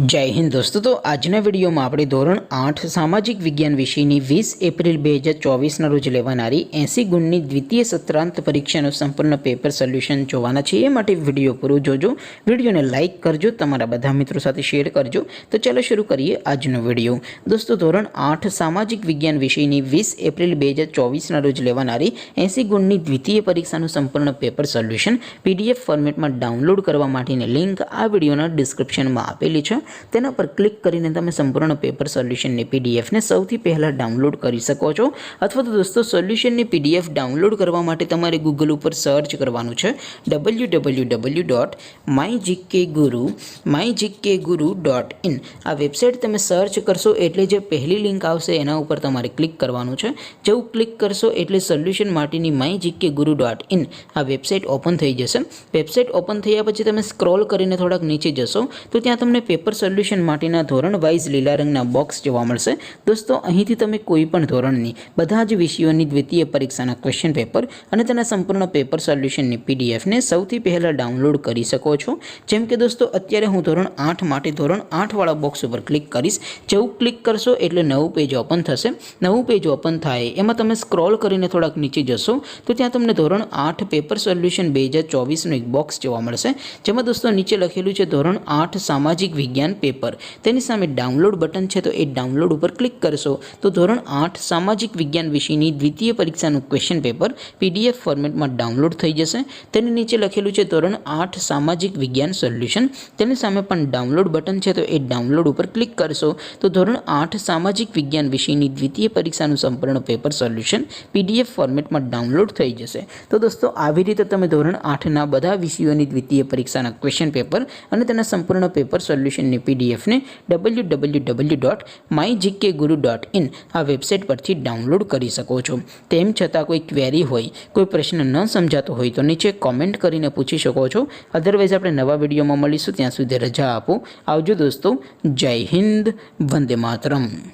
जय हिंद दोस्तों। तो आजना वीडियो में આપણે ધોરણ 8 સામાજિક વિજ્ઞાન વિષયની 20 એપ્રિલ 2024 ના રોજ લેવાનારી 80 ગુણની દ્વિતીય સત્રાંત પરીક્ષાનું સંપૂર્ણ પેપર સોલ્યુશન જોવાના છે। એ માટે વિડિયો પૂરો જોજો, વિડિયોને લાઈક કરજો, તમારા બધા મિત્રો સાથે શેર કરજો। તો ચાલો શરૂ કરીએ આજનો વિડિયો। દોસ્તો ધોરણ 8 સામાજિક વિજ્ઞાન વિષયની 20 એપ્રિલ 2024 ના રોજ લેવાનારી 80 ગુણની દ્વિતીય પરીક્ષાનું સંપૂર્ણ પેપર સોલ્યુશન PDF ફોર્મેટમાં ડાઉનલોડ કરવા માટેની લિંક આ વિડિયોના ડિસ્ક્રિપ્શનમાં આપેલી છે। તેના પર ક્લિક કરીને તમે સંપૂર્ણ પેપર સોલ્યુશનની PDF ને સૌથી પહેલા ડાઉનલોડ કરી શકો છો। અથવા તો દોસ્તો સોલ્યુશનની PDF ડાઉનલોડ કરવા માટે તમારે ગૂગલ ઉપર સર્ચ કરવાનું છે www.mygkguru.in। આ વેબસાઇટ તમે સર્ચ કરશો એટલે જે પહેલી લિંક આવશે એના ઉપર તમારે ક્લિક કરવાનું છે। જેવું ક્લિક કરશો એટલે સોલ્યુશન માટેની mygkguru.in આ વેબસાઇટ ઓપન થઈ જશે। વેબસાઇટ ઓપન થયા પછી તમે સ્ક્રોલ કરીને થોડાક નીચે જશો તો ત્યાં તમને પેપર સોલ્યુશન માટેના ધોરણ વાઇઝ લીલા રંગના બોક્સ જોવા મળશે। દોસ્તો અહીંથી તમે કોઈ પણ ધોરણની બધા જ વિષયોની દ્વિતીય પરીક્ષાના ક્વેશ્ચન પેપર અને તેના સંપૂર્ણ પેપર સોલ્યુશનની PDF ને સૌથી પહેલા ડાઉનલોડ કરી શકો છો। જેમ કે દોસ્તો અત્યારે હું ધોરણ 8 માટે ધોરણ 8 વાળા બોક્સ ઉપર ક્લિક કરીશ। જેવું ક્લિક કરશો એટલે નવું પેજ ઓપન થશે। નવું પેજ ઓપન થાય એમાં તમે સ્ક્રોલ કરીને થોડાક નીચે જશો તો ત્યાં તમને ધોરણ 8 પેપર સોલ્યુશન 2024 નું એક બોક્સ જોવા મળશે। જેમાં દોસ્તો નીચે લખેલું છે ધોરણ 8 સામાજિક વિજ્ઞાન પેપર। તેની સામે ડાઉનલોડ બટન છે તો એ ડાઉનલોડ ઉપર ક્લિક કરશો તો ધોરણ 8 સામાજિક વિજ્ઞાન વિષયની દ્વિતીય પરીક્ષાનું ક્વેશ્ચન પેપર PDF ફોર્મેટમાં ડાઉનલોડ થઈ જશે। તેની નીચે લખેલું છે ધોરણ 8 સામાજિક વિજ્ઞાન સોલ્યુશન। તેની સામે પણ ડાઉનલોડ બટન છે તો એ ડાઉનલોડ ઉપર ક્લિક કરશો તો ધોરણ 8 સામાજિક વિજ્ઞાન વિષયની દ્વિતીય પરીક્ષાનું સંપૂર્ણ પેપર સોલ્યુશન PDF ફોર્મેટમાં ડાઉનલોડ થઈ જશે। તો દોસ્તો આવી રીતે તમે ધોરણ 8ના બધા વિષયોની દ્વિતીય પરીક્ષાના ક્વેશ્ચન પેપર અને તેના સંપૂર્ણ પેપર સોલ્યુશનની PDF ને www.mygkguru.in આ વેબસાઇટ પરથી ડાઉનલોડ કરી શકો છો। તેમ છતાં કોઈ ક્વેરી હોય, કોઈ પ્રશ્ન ન સમજાતો હોય તો નીચે કોમેન્ટ કરીને પૂછી શકો છો। અધરવાઇઝ આપણે નવા વિડીયોમાં મળીશું, ત્યાં સુધી રજા આપો। આવજો દોસ્તો। જય હિન્દ, વંદે માતરમ।